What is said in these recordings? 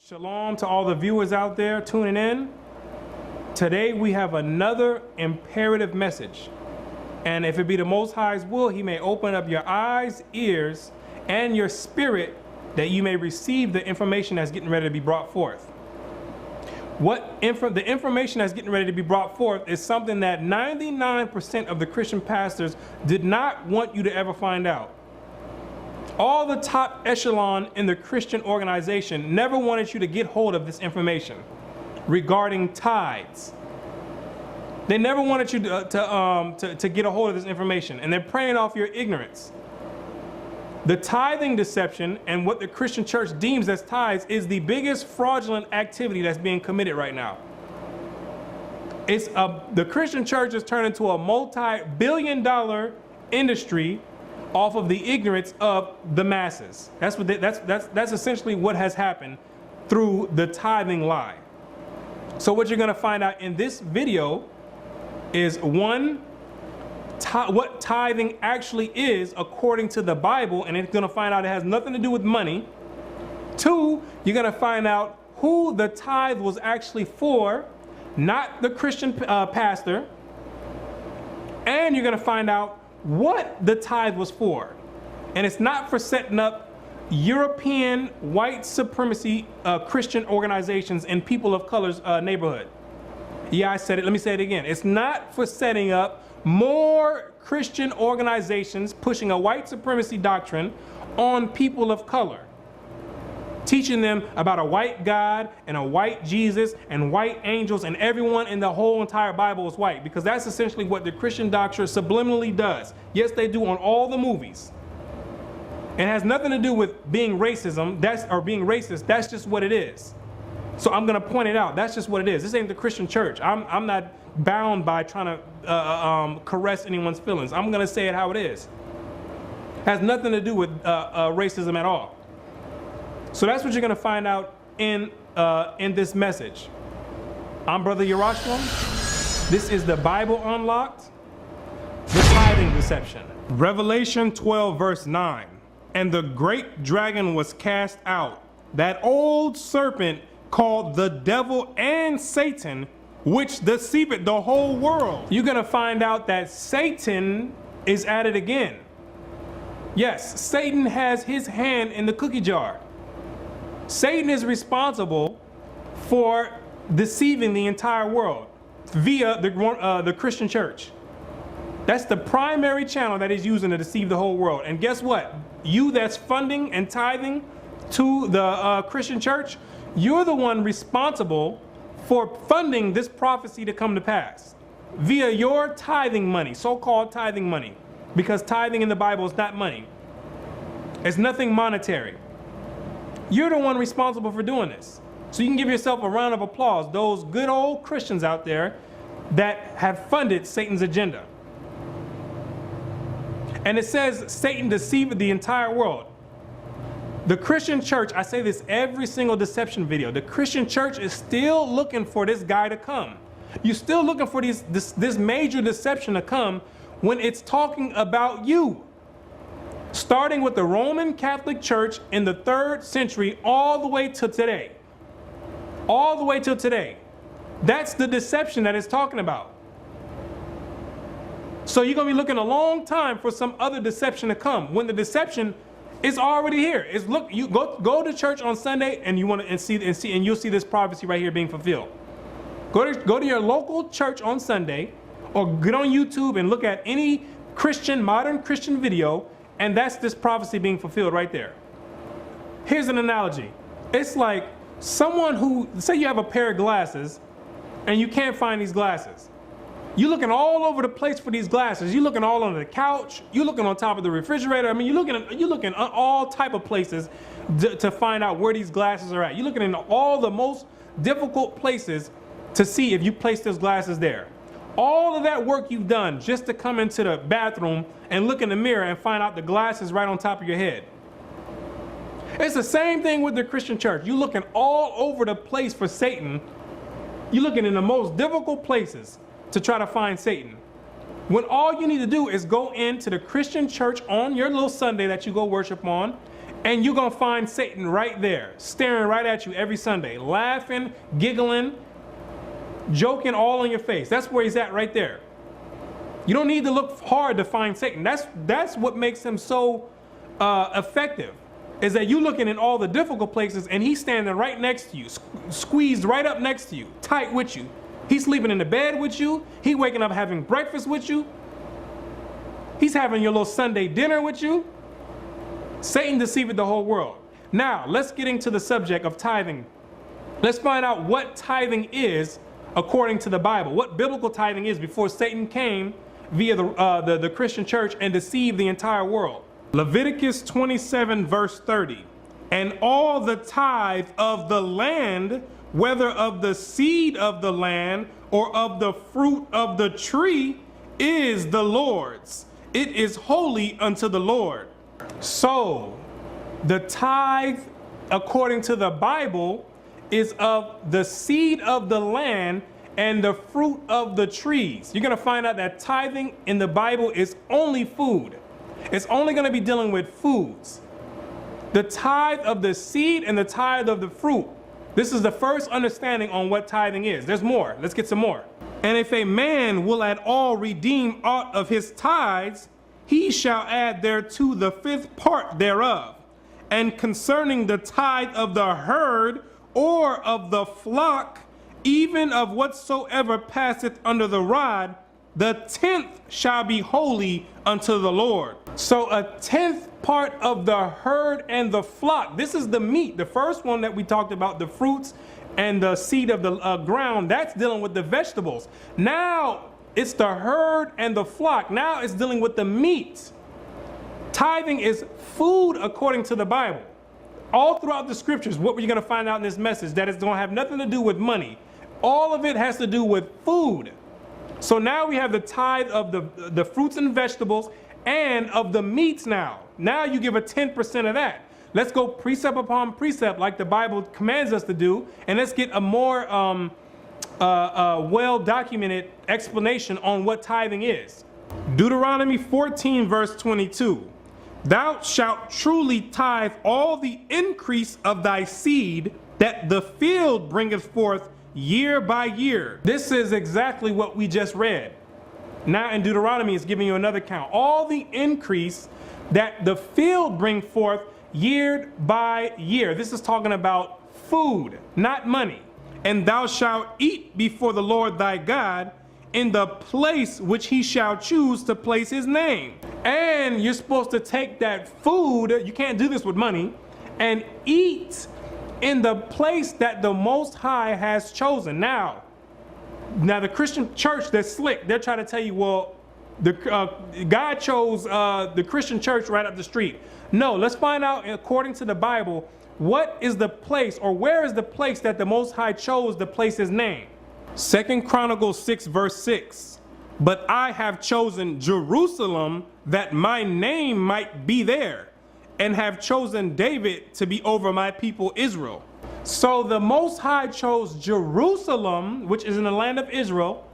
Shalom to all the viewers out there tuning in. Today we have another imperative message. And if it be the Most High's will, He may open up your eyes, ears, and your spirit that you may receive the information that's getting ready to be brought forth. The information that's getting ready to be brought forth is something that 99% of the Christian pastors did not want you to ever find out. All the top echelon in the Christian organization never wanted you to get hold of this information regarding tithes. They never wanted you to get a hold of this information, and they're preying off your ignorance. The tithing deception and what the Christian church deems as tithes is the biggest fraudulent activity that's being committed right now. The Christian church has turned into a multi-billion-dollar industry off of the ignorance of the masses. That's essentially what has happened through the tithing lie. So what you're going to find out in this video is one, what tithing actually is according to the Bible, and it's going to find out it has nothing to do with money. Two, you're going to find out who the tithe was actually for, not the Christian pastor. And you're going to find out what the tithe was for. And it's not for setting up European white supremacy Christian organizations in people of color's neighborhood. Yeah, I said it. Let me say it again. It's not for setting up more Christian organizations pushing a white supremacy doctrine on people of color, teaching them about a white God and a white Jesus and white angels, and everyone in the whole entire Bible is white, because that's essentially what the Christian doctrine subliminally does. Yes, they do on all the movies. It has nothing to do with being racism, being racist. That's just what it is. So I'm going to point it out. That's just what it is. This ain't the Christian church. I'm not bound by trying to caress anyone's feelings. I'm going to say it how it is. It has nothing to do with racism at all. So that's what you're going to find out in this message. I'm Brother Yerushalayim. This is the Bible Unlocked, the tithing deception. Revelation 12 verse 9. And the great dragon was cast out, that old serpent called the devil and Satan, which deceiveth the whole world. You're going to find out that Satan is at it again. Yes, Satan has his hand in the cookie jar. Satan is responsible for deceiving the entire world via the Christian church. That's the primary channel that he's using to deceive the whole world. And guess what? You that's funding and tithing to the Christian church, you're the one responsible for funding this prophecy to come to pass via your tithing money, so-called tithing money, because tithing in the Bible is not money. It's nothing monetary. You're the one responsible for doing this. So you can give yourself a round of applause, those good old Christians out there that have funded Satan's agenda. And it says Satan deceived the entire world. The Christian church, I say this every single deception video, the Christian church is still looking for this guy to come. You're still looking for this major deception to come when it's talking about you. Starting with the Roman Catholic Church in the 3rd century all the way to today. All the way till today. That's the deception that it's talking about. So you're going to be looking a long time for some other deception to come, when the deception is already here. It's look, you go to church on Sunday and you want to and you'll see this prophecy right here being fulfilled. Go to your local church on Sunday, or get on YouTube and look at any modern Christian video, and that's this prophecy being fulfilled right there. Here's an analogy. It's like someone who, say you have a pair of glasses and you can't find these glasses. You're looking all over the place for these glasses. You're looking all under the couch. You're looking on top of the refrigerator. I mean, you're looking at all type of places to find out where these glasses are at. You're looking in all the most difficult places to see if you place those glasses there. All of that work you've done just to come into the bathroom and look in the mirror and find out the glasses right on top of your head. It's the same thing with the Christian church. You're looking all over the place for Satan. You're looking in the most difficult places to try to find Satan, when all you need to do is go into the Christian church on your little Sunday that you go worship on And you're going to find Satan right there, staring right at you every Sunday, laughing, giggling, joking all in your face. That's where he's at right there. You don't need to look hard to find Satan. That's what makes him so effective, is that you looking in all the difficult places and he's standing right next to you, squeezed right up next to you, tight with you. He's sleeping in the bed with you. He waking up having breakfast with you. He's having your little Sunday dinner with you. Satan deceived the whole world. Now, let's get into the subject of tithing. Let's find out what tithing is according to the Bible, what biblical tithing is before Satan came via the Christian church and deceived the entire world. Leviticus 27 verse 30. And all the tithe of the land, whether of the seed of the land or of the fruit of the tree, is the Lord's. It is holy unto the Lord. So, the tithe, according to the Bible, is of the seed of the land and the fruit of the trees. You're going to find out that tithing in the Bible is only food. It's only going to be dealing with foods. The tithe of the seed and the tithe of the fruit. This is the first understanding on what tithing is. There's more. Let's get some more. And if a man will at all redeem aught of his tithes, he shall add thereto the fifth part thereof. And concerning the tithe of the herd or of the flock, even of whatsoever passeth under the rod, the 10th shall be holy unto the Lord. So a 10th part of the herd and the flock, this is the meat. The first one that we talked about, the fruits and the seed of the ground, that's dealing with the vegetables. Now it's the herd and the flock. Now it's dealing with the meat. Tithing is food according to the Bible. All throughout the scriptures, what we're going to find out in this message, that it's going to have nothing to do with money. All of it has to do with food. So now we have the tithe of the fruits and vegetables and of the meats now. Now you give a 10% of that. Let's go precept upon precept like the Bible commands us to do, and let's get a more well-documented explanation on what tithing is. Deuteronomy 14 verse 22. Thou shalt truly tithe all the increase of thy seed that the field bringeth forth year by year. This is exactly what we just read. Now in Deuteronomy it's giving you another count. All the increase that the field bring forth year by year. This is talking about food, not money. And thou shalt eat before the Lord thy God in the place which he shall choose to place his name. And you're supposed to take that food, you can't do this with money, and eat in the place that the Most High has chosen. Now the Christian church, they're slick. They're trying to tell you, well, God chose the Christian church right up the street. No, let's find out according to the Bible, what is the place, or where is the place that the Most High chose to place his name? 2 Chronicles 6 verse 6. But I have chosen Jerusalem that my name might be there, and have chosen David to be over my people Israel. So the Most High chose Jerusalem, which is in the land of Israel,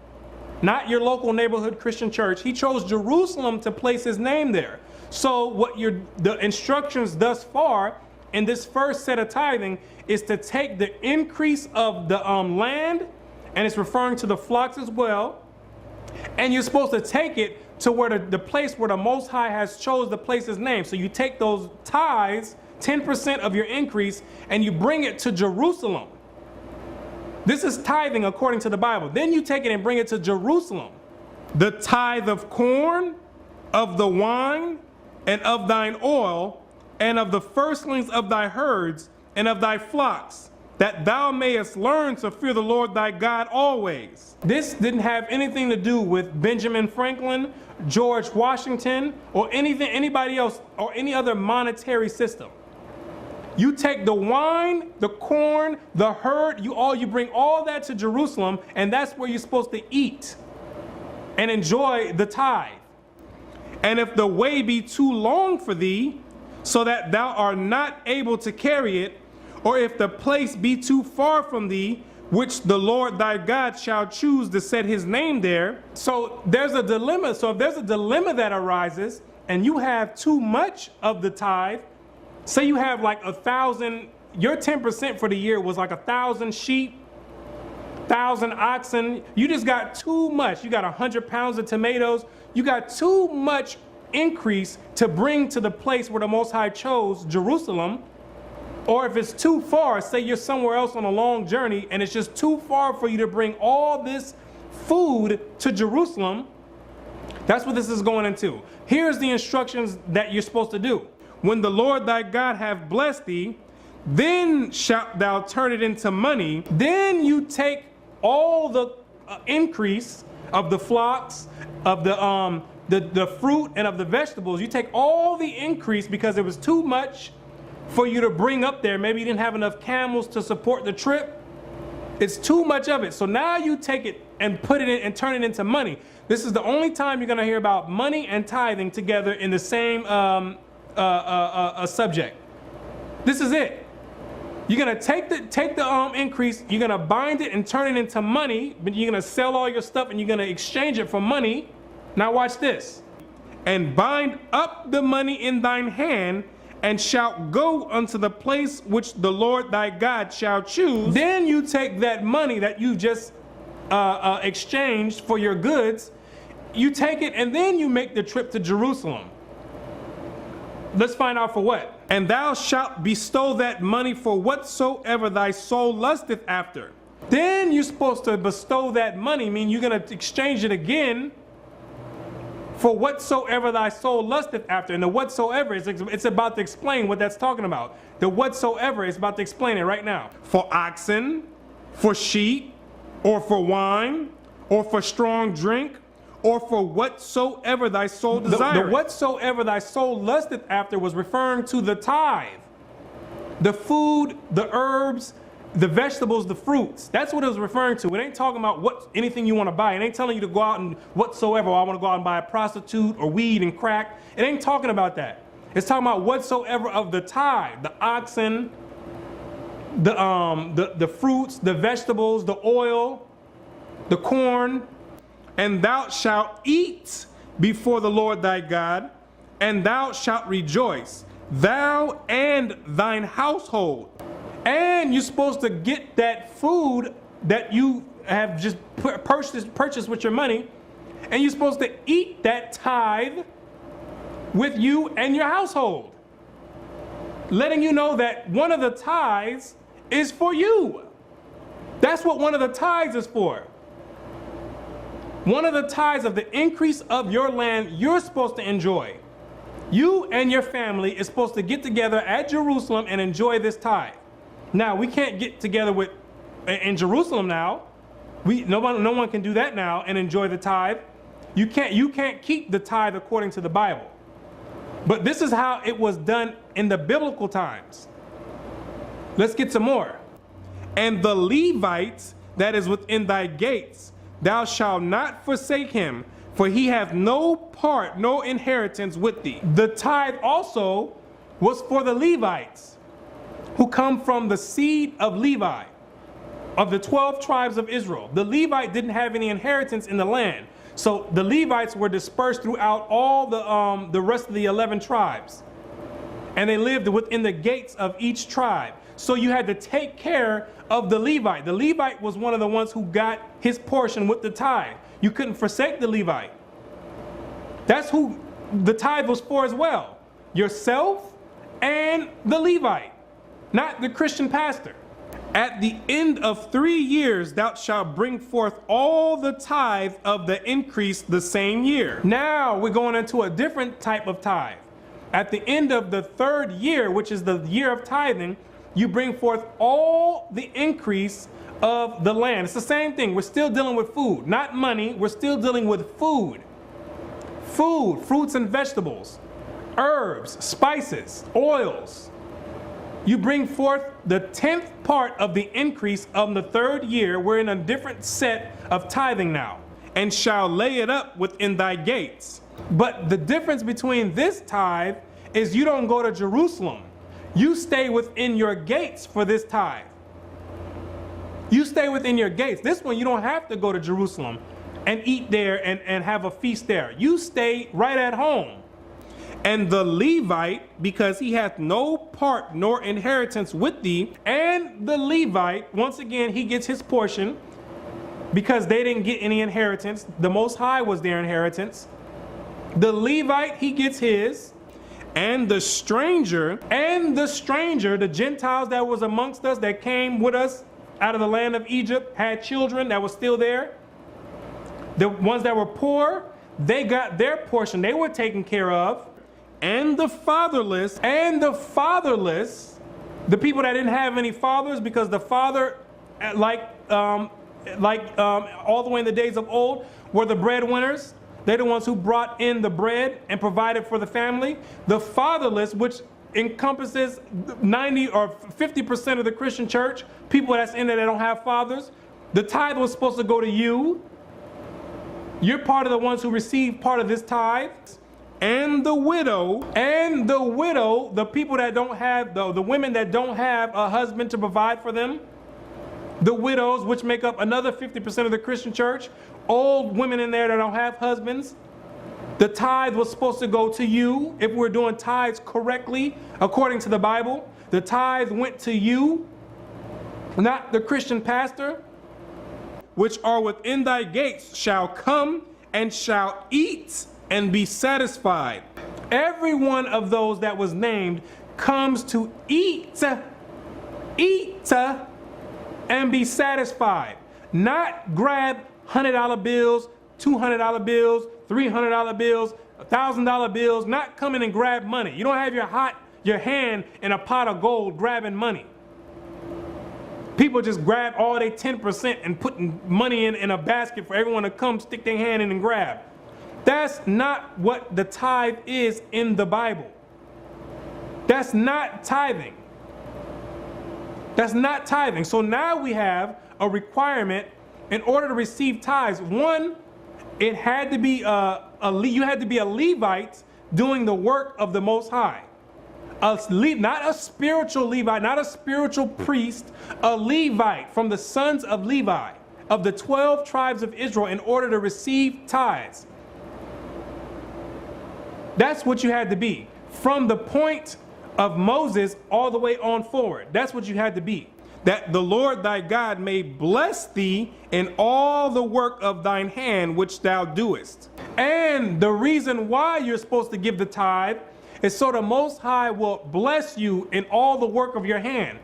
not your local neighborhood Christian church. He chose Jerusalem to place his name there. So what the instructions thus far in this first set of tithing is to take the increase of the land, and it's referring to the flocks as well, and you're supposed to take it to where the place where the Most High has chose to place his name. So you take those tithes, 10% of your increase, and you bring it to Jerusalem. This is tithing according to the Bible. Then you take it and bring it to Jerusalem. The tithe of corn, of the wine, and of thine oil, and of the firstlings of thy herds, and of thy flocks, that thou mayest learn to fear the Lord thy God always. This didn't have anything to do with Benjamin Franklin, George Washington, or anybody else, or any other monetary system. You take the wine, the corn, the herd, you bring all that to Jerusalem, and that's where you're supposed to eat and enjoy the tithe. And if the way be too long for thee, so that thou art not able to carry it, or if the place be too far from thee, which the Lord thy God shall choose to set his name there. So there's a dilemma. So if there's a dilemma that arises, and you have too much of the tithe, Say you have like 1,000, your 10% for the year was like 1,000 sheep, 1,000 oxen. You just got too much. You got 100 pounds of tomatoes. You got too much increase to bring to the place where the Most High chose, Jerusalem. Or if it's too far, say you're somewhere else on a long journey and it's just too far for you to bring all this food to Jerusalem. That's what this is going into. Here's the instructions that you're supposed to do. When the Lord thy God have blessed thee, then shalt thou turn it into money. Then you take all the increase of the flocks, of the fruit and of the vegetables. You take all the increase because it was too much for you to bring up there. Maybe you didn't have enough camels to support the trip. It's too much of it. So now you take it and put it in and turn it into money. This is the only time you're going to hear about money and tithing together in the same subject. This is it. You're going to take the increase, you're going to bind it and turn it into money, but you're going to sell all your stuff and you're going to exchange it for money. Now watch this. And bind up the money in thine hand, and shalt go unto the place which the Lord thy God shall choose. Then you take that money that you just exchanged for your goods, you take it and then you make the trip to Jerusalem. Let's find out for what. And thou shalt bestow that money for whatsoever thy soul lusteth after. Then you're supposed to bestow that money, meaning you're going to exchange it again for whatsoever thy soul lusteth after. And the whatsoever, it's about to explain what that's talking about. The whatsoever is about to explain it right now. For oxen, for sheep, or for wine, or for strong drink, or for whatsoever thy soul desires. The whatsoever thy soul lusteth after was referring to the tithe. The food, the herbs, the vegetables, the fruits. That's what it was referring to. It ain't talking about anything you want to buy. It ain't telling you to go out and whatsoever. I want to go out and buy a prostitute or weed and crack. It ain't talking about that. It's talking about whatsoever of the tithe, the oxen, the fruits, the vegetables, the oil, the corn. And thou shalt eat before the Lord thy God, and thou shalt rejoice, thou and thine household. And you're supposed to get that food that you have just purchased with your money, and you're supposed to eat that tithe with you and your household. Letting you know that one of the tithes is for you. That's what one of the tithes is for. One of the tithes of the increase of your land you're supposed to enjoy. You and your family is supposed to get together at Jerusalem and enjoy this tithe. Now, we can't get together in Jerusalem now. No one can do that now and enjoy the tithe. You can't keep the tithe according to the Bible. But this is how it was done in the biblical times. Let's get some more. And the Levites that is within thy gates, thou shalt not forsake him, for he hath no part, no inheritance with thee. The tithe also was for the Levites, who come from the seed of Levi, of the 12 tribes of Israel. The Levite didn't have any inheritance in the land. So the Levites were dispersed throughout all the rest of the 11 tribes. And they lived within the gates of each tribe. So you had to take care of the Levite. The Levite was one of the ones who got his portion with the tithe. You couldn't forsake the Levite. That's who the tithe was for as well. Yourself and the Levite, not the Christian pastor. At the end of 3 years, thou shalt bring forth all the tithe of the increase the same year. Now we're going into a different type of tithe. At the end of the 3rd year, which is the year of tithing, you bring forth all the increase of the land. It's the same thing. We're still dealing with food, not money. We're still dealing with food. Food, fruits and vegetables, herbs, spices, oils. You bring forth the 10th part of the increase of the 3rd year. We're in a different set of tithing now. And shall lay it up within thy gates. But the difference between this tithe is you don't go to Jerusalem. You stay within your gates for this tithe. You stay within your gates. This one, you don't have to go to Jerusalem and eat there and have a feast there. You stay right at home. And the Levite, because he hath no part nor inheritance with thee. And the Levite, once again, he gets his portion because they didn't get any inheritance. The Most High was their inheritance. The Levite, he gets his. And the stranger, the Gentiles that was amongst us, that came with us out of the land of Egypt, had children that were still there. The ones that were poor, they got their portion. They were taken care of. And the fatherless, the people that didn't have any fathers, because the father, like all the way in the days of old, were the breadwinners. They're the ones who brought in the bread and provided for the family. The fatherless, which encompasses 90 or 50% of the Christian church, people that's in there that don't have fathers. The tithe was supposed to go to you. You're part of the ones who receive part of this tithe. And the widow, the people that don't have, the women that don't have a husband to provide for them. The widows, which make up another 50% of the Christian church. Old women in there that don't have husbands. The tithe was supposed to go to you if we're doing tithes correctly, according to the Bible. The tithe went to you, not the Christian pastor. Which are within thy gates shall come and shall eat and be satisfied. Every one of those that was named comes to eat, and be satisfied. Not grab $100 bills, $200 bills, $300 bills, $1,000 bills, not come in and grab money. You don't have your hand in a pot of gold grabbing money. People just grab all their 10% and putting money in a basket for everyone to come stick their hand in and grab. That's not what the tithe is in the Bible. That's not tithing. That's not tithing. So now we have a requirement in order to receive tithes. One, it had to be you had to be a Levite doing the work of the Most High. Not a spiritual Levite, not a spiritual priest, a Levite from the sons of Levi, of the 12 tribes of Israel, in order to receive tithes. That's what you had to be. From the point of Moses all the way on forward. That's what you had to be. That the Lord thy God may bless thee in all the work of thine hand which thou doest. And the reason why you're supposed to give the tithe is so the Most High will bless you in all the work of your hand.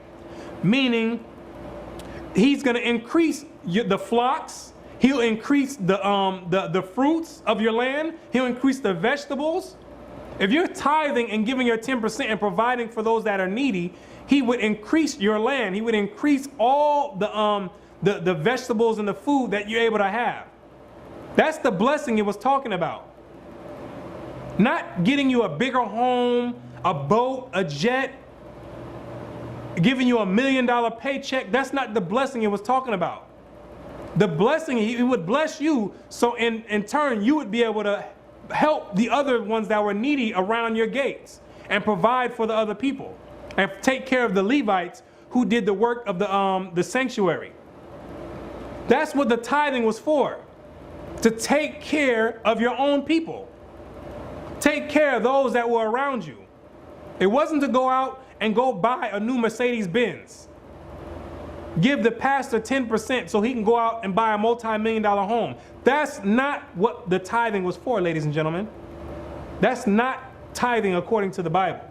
Meaning, he's going to increase the flocks. He'll increase the fruits of your land. He'll increase the vegetables. If you're tithing and giving your 10% and providing for those that are needy, he would increase your land. He would increase all the vegetables and the food that you're able to have. That's the blessing it was talking about. Not getting you a bigger home, a boat, a jet, giving you $1 million paycheck. That's not the blessing it was talking about. The blessing, he would bless you, so in turn you would be able to help the other ones that were needy around your gates and provide for the other people and take care of the Levites who did the work of the sanctuary. That's what the tithing was for, to take care of your own people. Take care of those that were around you. It wasn't to go out and go buy a new Mercedes-Benz. Give the pastor 10% so he can go out and buy a multi-million-dollar home. That's not what the tithing was for, ladies and gentlemen. That's not tithing according to the Bible.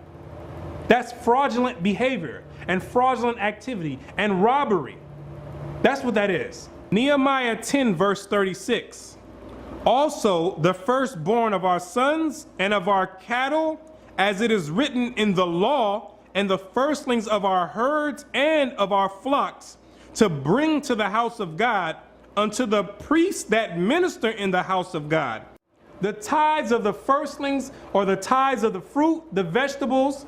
That's fraudulent behavior and fraudulent activity and robbery. That's what that is. Nehemiah 10 verse 36. Also the firstborn of our sons and of our cattle, as it is written in the law, and the firstlings of our herds and of our flocks, to bring to the house of God unto the priests that minister in the house of God. The tithes of the firstlings, or the tithes of the fruit, the vegetables,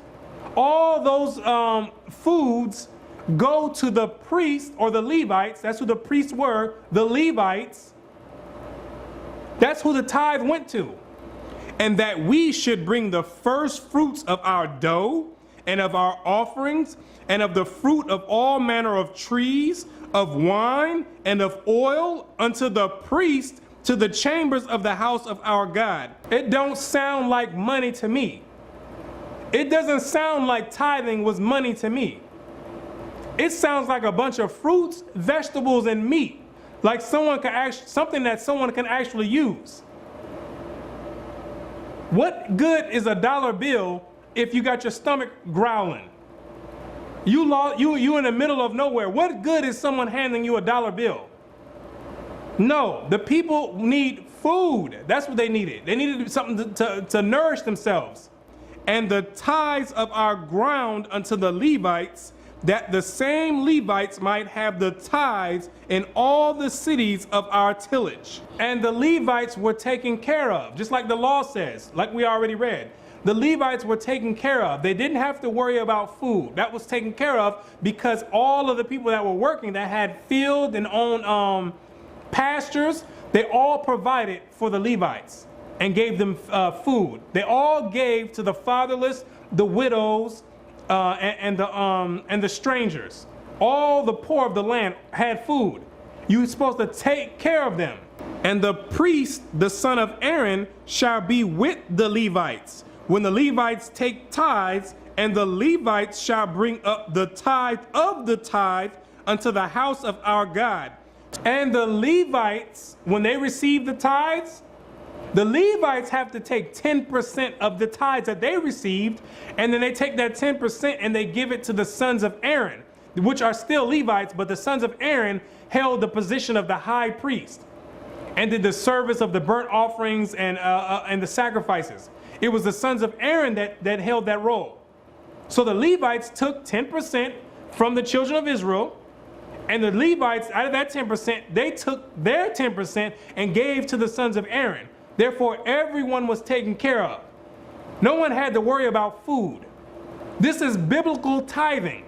all those foods go to the priests or the Levites. That's who the priests were, the Levites. That's who the tithe went to. And that we should bring the first fruits of our dough and of our offerings and of the fruit of all manner of trees, of wine and of oil unto the priest, to the chambers of the house of our God. It don't sound like money to me. It doesn't sound like tithing was money to me. It sounds like a bunch of fruits, vegetables, and meat. Like something that someone can actually use. What good is a dollar bill if you got your stomach growling? You in the middle of nowhere. What good is someone handing you a dollar bill? No, the people need food. That's what they needed. They needed something to nourish themselves. And the tithes of our ground unto the Levites, that the same Levites might have the tithes in all the cities of our tillage. And the Levites were taken care of, just like the law says, like we already read. The Levites were taken care of. They didn't have to worry about food. That was taken care of because all of the people that were working that had field and owned pastures, they all provided for the Levites and gave them food. They all gave to the fatherless, the widows, and the strangers. All the poor of the land had food. You were supposed to take care of them. And the priest, the son of Aaron, shall be with the Levites when the Levites take tithes, and the Levites shall bring up the tithe of the tithe unto the house of our God. And the Levites, when they receive the tithes, the Levites have to take 10% of the tithes that they received, and then they take that 10% and they give it to the sons of Aaron, which are still Levites, but the sons of Aaron held the position of the high priest and did the service of the burnt offerings and the sacrifices. It was the sons of Aaron that held that role. So the Levites took 10% from the children of Israel, and the Levites, out of that 10%, they took their 10% and gave to the sons of Aaron. Therefore, everyone was taken care of. No one had to worry about food. This is biblical tithing.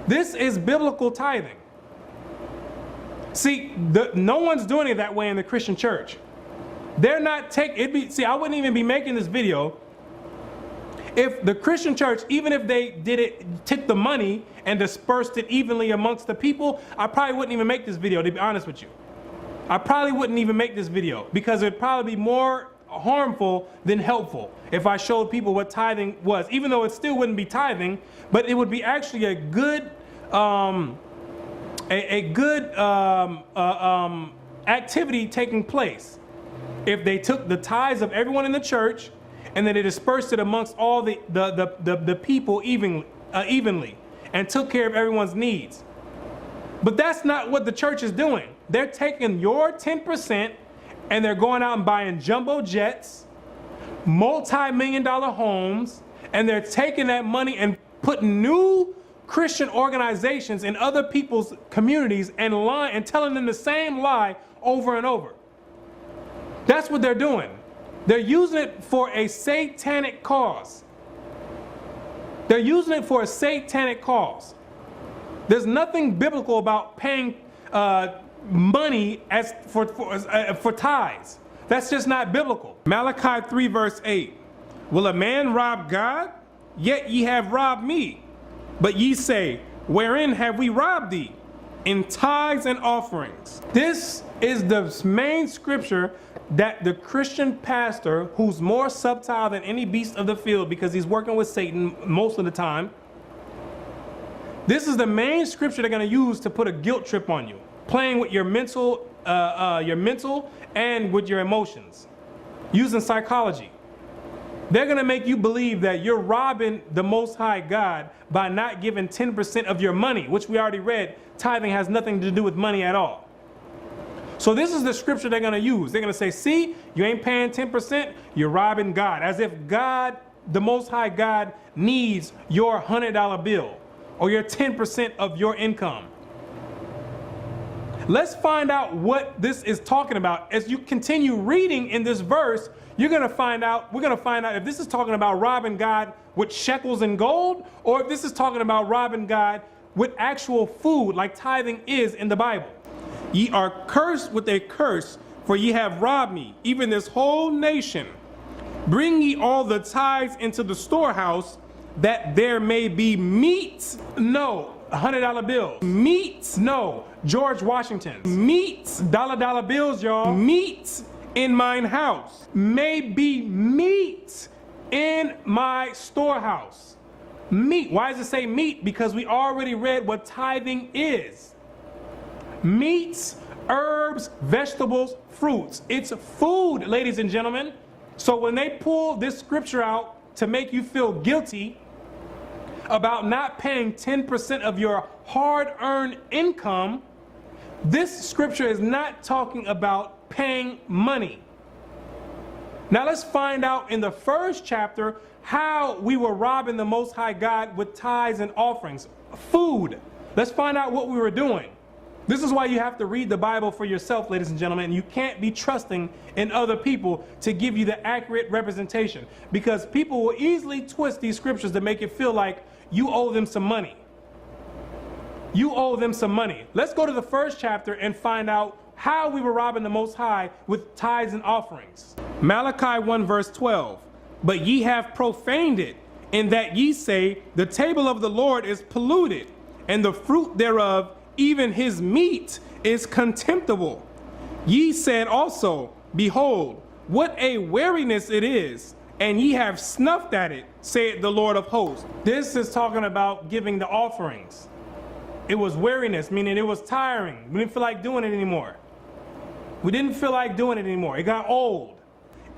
This is biblical tithing. See, no one's doing it that way in the Christian church. They're not see, I wouldn't even be making this video if the Christian church, even if they took the money and dispersed it evenly amongst the people. I probably wouldn't even make this video, to be honest with you. I probably wouldn't even make this video because it'd probably be more harmful than helpful if I showed people what tithing was, even though it still wouldn't be tithing, but it would be actually a good activity taking place if they took the tithes of everyone in the church and then they dispersed it amongst all the people evenly and took care of everyone's needs. But that's not what the church is doing. They're taking your 10% and they're going out and buying jumbo jets, multi-million-dollar homes, and they're taking that money and putting new Christian organizations in other people's communities and lying and telling them the same lie over and over. That's what they're doing. They're using it for a satanic cause. They're using it for a satanic cause. There's nothing biblical about paying money for tithes. That's just not biblical. Malachi 3 verse 8. Will a man rob God? Yet ye have robbed me. But ye say, wherein have we robbed thee? In tithes and offerings. This is the main scripture that the Christian pastor, who's more subtle than any beast of the field because he's working with Satan most of the time, this is the main scripture they're going to use to put a guilt trip on you, playing with your mental and with your emotions, using psychology. They're going to make you believe that you're robbing the Most High God by not giving 10% of your money, which we already read. Tithing has nothing to do with money at all. So this is the scripture they're going to use. They're going to say, see, you ain't paying 10%, you're robbing God. As if God, the Most High God, needs your $100 bill or your 10% of your income. Let's find out what this is talking about. As you continue reading in this verse, we're going to find out if this is talking about robbing God with shekels and gold, or if this is talking about robbing God with actual food like tithing is in the Bible. Ye are cursed with a curse, for ye have robbed me, even this whole nation. Bring ye all the tithes into the storehouse, that there may be meat. No, $100 bills. Meat. No, George Washington. Meat. Dollar bills, y'all. Meat in mine house. May be meat in my storehouse. Meat. Why does it say meat? Because we already read what tithing is. Meats, herbs, vegetables, fruits. It's food, ladies and gentlemen. So when they pull this scripture out to make you feel guilty about not paying 10% of your hard-earned income, this scripture is not talking about paying money. Now let's find out in the first chapter how we were robbing the Most High God with tithes and offerings. Food. Let's find out what we were doing. This is why you have to read the Bible for yourself, ladies and gentlemen. You can't be trusting in other people to give you the accurate representation, because people will easily twist these scriptures to make it feel like you owe them some money. You owe them some money. Let's go to the first chapter and find out how we were robbing the Most High with tithes and offerings. Malachi 1 verse 12. But ye have profaned it, in that ye say, the table of the Lord is polluted, and the fruit thereof, even his meat, is contemptible. Ye said also, behold, what a weariness it is, and ye have snuffed at it, saith the Lord of hosts. This is talking about giving the offerings. It was weariness, meaning it was tiring. We didn't feel like doing it anymore. We didn't feel like doing it anymore. It got old.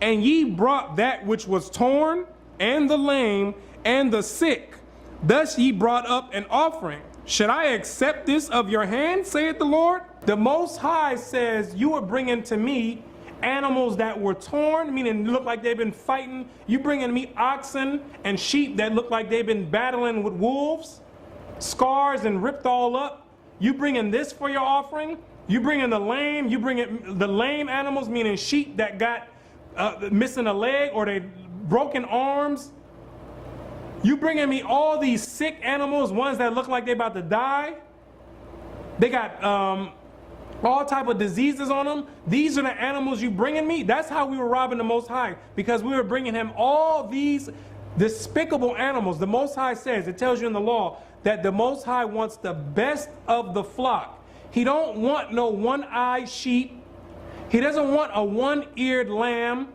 And ye brought that which was torn, and the lame, and the sick. Thus ye brought up an offering. Should I accept this of your hand, saith the Lord? The Most High says, you are bringing to me animals that were torn, meaning look like they've been fighting. You bringing me oxen and sheep that look like they've been battling with wolves, scars and ripped all up. You bringing this for your offering? You bringing the lame? You bringing the lame animals, meaning sheep that got missing a leg or they broken arms? You bringing me all these sick animals, ones that look like they about to die? They got all type of diseases on them. These are the animals you bringing me? That's how we were robbing the Most High, because we were bringing him all these despicable animals. The Most High says, it tells you in the law, that the Most High wants the best of the flock. He don't want no one-eyed sheep. He doesn't want a one-eared lamb.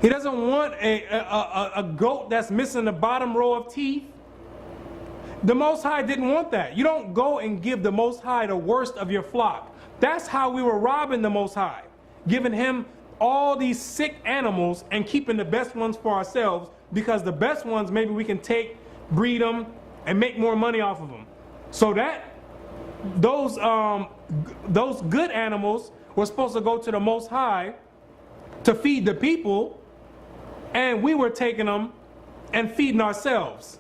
He doesn't want a goat that's missing the bottom row of teeth. The Most High didn't want that. You don't go and give the Most High the worst of your flock. That's how we were robbing the Most High, giving him all these sick animals and keeping the best ones for ourselves, because the best ones maybe we can take, breed them, and make more money off of them. So that those good animals were supposed to go to the Most High to feed the people, and we were taking them and feeding ourselves.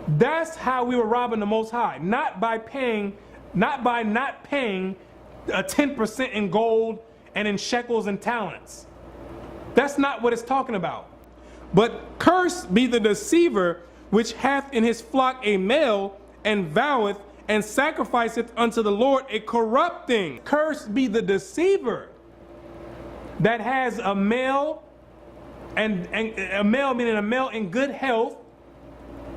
That's how we were robbing the Most High, not by not paying 10% in gold and in shekels and talents. That's not what it's talking about. But cursed be the deceiver which hath in his flock a male, and voweth and sacrificeth unto the Lord a corrupt thing. Cursed be the deceiver that has a male, and a male meaning a male in good health,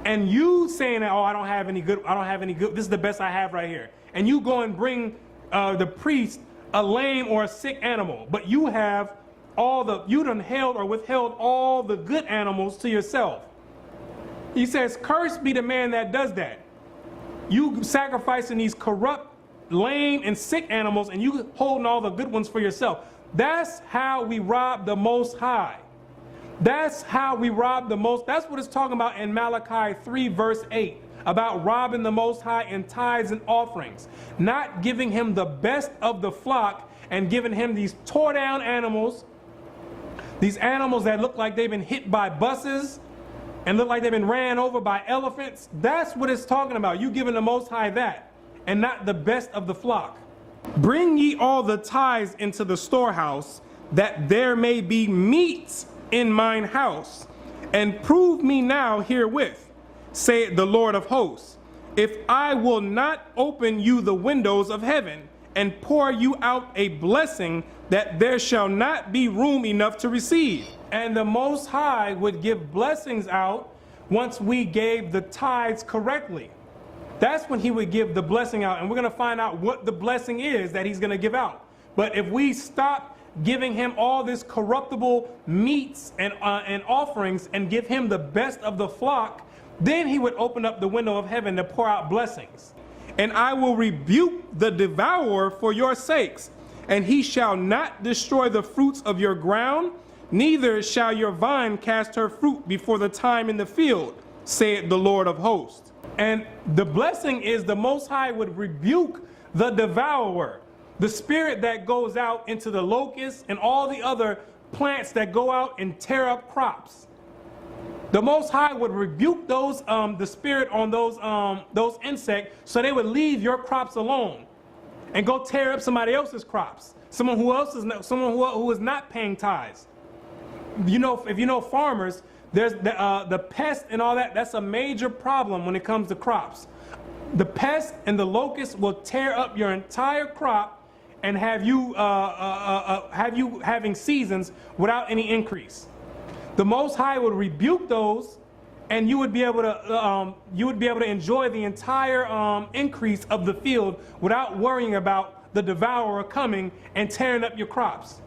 and you saying that, oh, I don't have any good, this is the best I have right here. And you go and bring the priest a lame or a sick animal, but you have you done held or withheld all the good animals to yourself. He says, cursed be the man that does that. You sacrificing these corrupt, lame, and sick animals, and you holding all the good ones for yourself. That's how we rob the Most High. That's how we rob the most. That's what it's talking about in Malachi 3 verse 8, about robbing the Most High in tithes and offerings, not giving him the best of the flock and giving him these tore down animals, these animals that look like they've been hit by buses and look like they've been ran over by elephants. That's what it's talking about. You giving the Most High that, and not the best of the flock. Bring ye all the tithes into the storehouse, that there may be meat in mine house, and prove me now herewith, saith the Lord of hosts, if I will not open you the windows of heaven, and pour you out a blessing that there shall not be room enough to receive. And the Most High would give blessings out once we gave the tithes correctly. That's when he would give the blessing out, and we're going to find out what the blessing is that he's going to give out. But if we stop giving him all this corruptible meats and offerings and give him the best of the flock, then he would open up the window of heaven to pour out blessings. And I will rebuke the devourer for your sakes, and he shall not destroy the fruits of your ground, neither shall your vine cast her fruit before the time in the field, saith the Lord of hosts. And the blessing is the Most High would rebuke the devourer, the spirit that goes out into the locusts and all the other plants that go out and tear up crops. The Most High would rebuke those, the spirit on those insects, so they would leave your crops alone and go tear up somebody else's crops. Someone who is not paying tithes. You know, if you know farmers, there's the pest and all that. That's a major problem when it comes to crops. The pest and the locust will tear up your entire crop and have you having seasons without any increase. The Most High would rebuke those, and you would be able to enjoy the entire increase of the field without worrying about the devourer coming and tearing up your crops.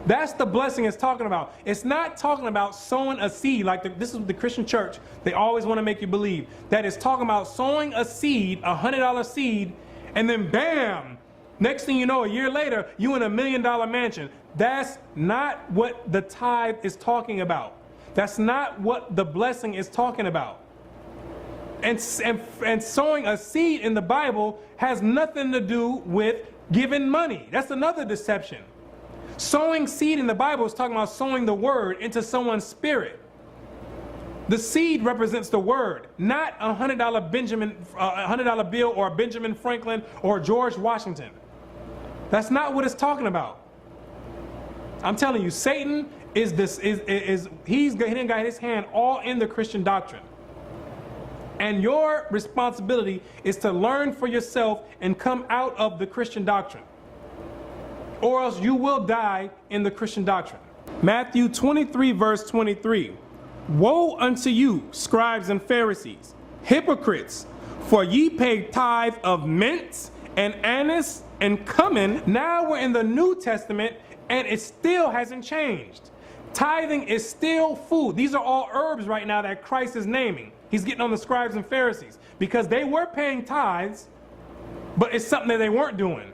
That's the blessing it's talking about. It's not talking about sowing a seed like this is the Christian church. They always want to make you believe that it's talking about sowing a seed, $100 seed, and then bam, next thing you know, a year later, you in $1 million mansion. That's not what the tithe is talking about. That's not what the blessing is talking about. And sowing a seed in the Bible has nothing to do with giving money. That's another deception. Sowing seed in the Bible is talking about sowing the word into someone's spirit. The seed represents the word, not a $100 bill or a Benjamin Franklin or George Washington. That's not what it's talking about. I'm telling you, Satan he done got his hand all in the Christian doctrine. And your responsibility is to learn for yourself and come out of the Christian doctrine, or else you will die in the Christian doctrine. Matthew 23 verse 23. Woe unto you, scribes and Pharisees, hypocrites, for ye pay tithe of mint and anise and cumin. Now we're in the New Testament and it still hasn't changed. Tithing is still food. These are all herbs right now that Christ is naming. He's getting on the scribes and Pharisees because they were paying tithes, but it's something that they weren't doing.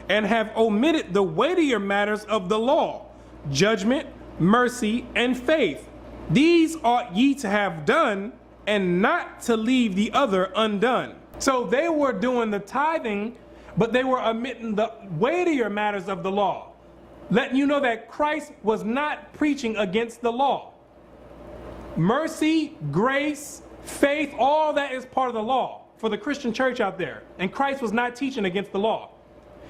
And have omitted the weightier matters of the law, judgment, mercy, and faith. These ought ye to have done, and not to leave the other undone. So they were doing the tithing, but they were omitting the weightier matters of the law, letting you know that Christ was not preaching against the law. Mercy, grace, faith, all that is part of the law for the Christian church out there. And Christ was not teaching against the law.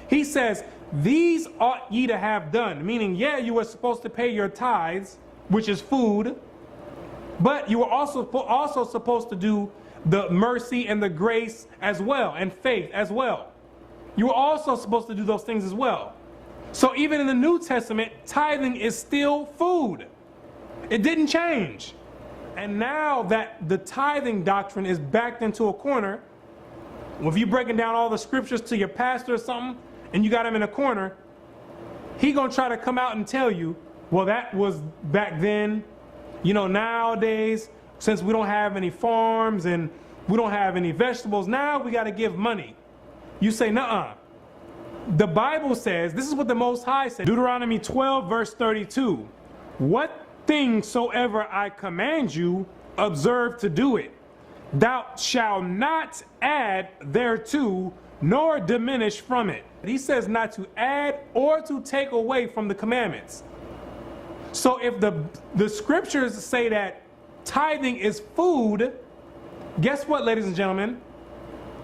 He says, these ought ye to have done, meaning, yeah, you were supposed to pay your tithes, which is food, but you were also supposed to do the mercy and the grace as well, and faith as well. You were also supposed to do those things as well. So even in the New Testament, tithing is still food. It didn't change. And now that the tithing doctrine is backed into a corner, well, if you're breaking down all the scriptures to your pastor or something, and you got him in a corner, he gonna try to come out and tell you, well, that was back then. You know, nowadays, since we don't have any farms and we don't have any vegetables, now we gotta give money. You say, nuh-uh. The Bible says, this is what the Most High said, Deuteronomy 12 verse 32. What things soever I command you, observe to do it. Thou shalt not add thereto, nor diminish from it. He says not to add or to take away from the commandments. So if the scriptures say that tithing is food, guess what, ladies and gentlemen?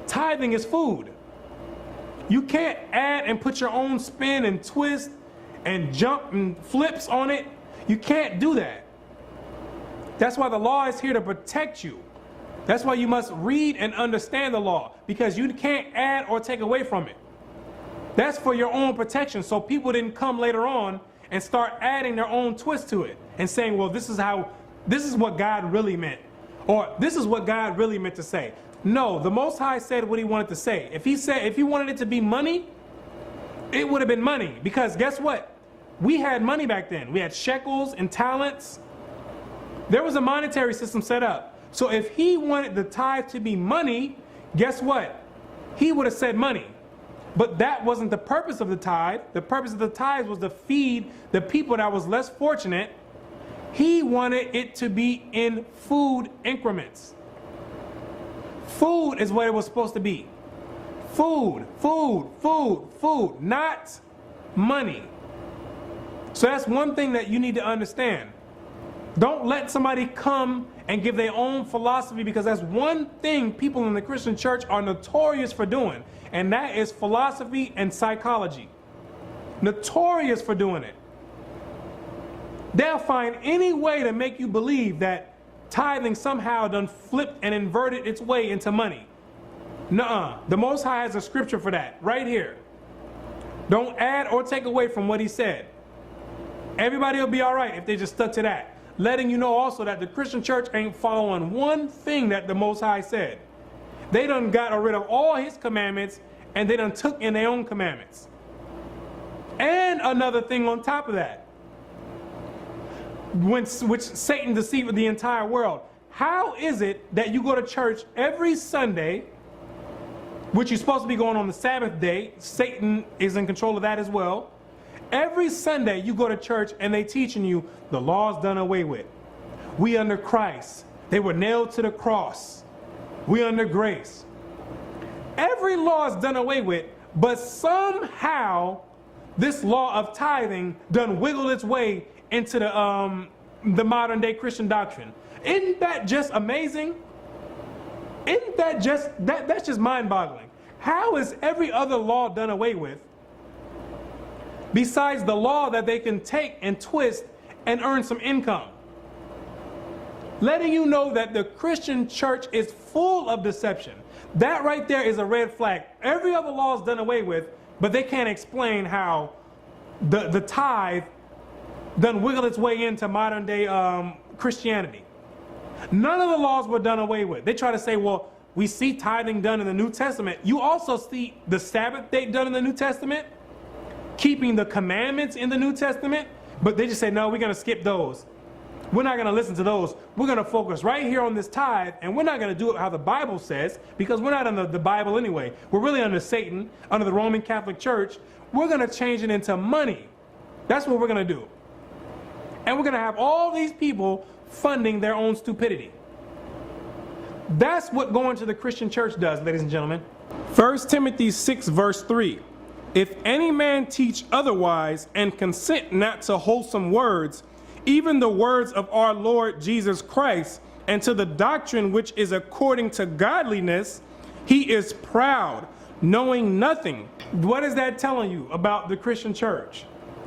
Tithing is food. You can't add and put your own spin and twist and jump and flips on it. You can't do that. That's why the law is here to protect you. That's why you must read and understand the law, because you can't add or take away from it. That's for your own protection, so people didn't come later on and start adding their own twist to it and saying, well, this is what God really meant, or this is what God really meant to say. No, the Most High said what he wanted to say. If he wanted it to be money, It would have been money, because guess what? We had money back then. We had shekels and talents. There was a monetary system set up. So if he wanted the tithe to be money, guess what? He would have said money. But that wasn't the purpose of the tithe. The purpose of the tithe was to feed the people that was less fortunate. He wanted it to be in food increments. Food is what it was supposed to be. Food, food, food, food, not money. So that's one thing that you need to understand. Don't let somebody come and give their own philosophy, because that's one thing people in the Christian church are notorious for doing, and that is philosophy and psychology. Notorious for doing it. They'll find any way to make you believe that tithing somehow done flipped and inverted its way into money. Nuh-uh. The Most High has a scripture for that right here. Don't add or take away from what he said. Everybody will be all right if they just stuck to that. Letting you know also that the Christian church ain't following one thing that the Most High said. They done got rid of all his commandments, and they done took in their own commandments. And another thing on top of that, which Satan deceived the entire world. How is it that you go to church every Sunday, which you're supposed to be going on the Sabbath day? Satan is in control of that as well. Every Sunday you go to church and they teaching you the law's done away with. We under Christ. They were nailed to the cross. We under grace. Every law is done away with, but somehow this law of tithing done wiggled its way into the modern day Christian doctrine. Isn't that just amazing? Isn't that just, that's just mind-boggling. How is every other law done away with, besides the law that they can take and twist and earn some income? Letting you know that the Christian church is full of deception. That right there is a red flag. Every other law is done away with, but they can't explain how the tithe done wiggle its way into modern day Christianity. None of the laws were done away with. They try to say, well, we see tithing done in the New Testament. You also see the Sabbath day done in the New Testament, keeping the commandments in the New Testament, but they just say, no, we're going to skip those. We're not going to listen to those. We're going to focus right here on this tithe, and we're not going to do it how the Bible says, because we're not under the Bible anyway. We're really under Satan, under the Roman Catholic Church. We're going to change it into money. That's what we're going to do. And we're going to have all these people funding their own stupidity. That's what going to the Christian church does, ladies and gentlemen. 1 Timothy 6 verse 3. If any man teach otherwise and consent not to wholesome words, even the words of our Lord Jesus Christ, and to the doctrine which is according to godliness, he is proud, knowing nothing. What is that telling you about the Christian church?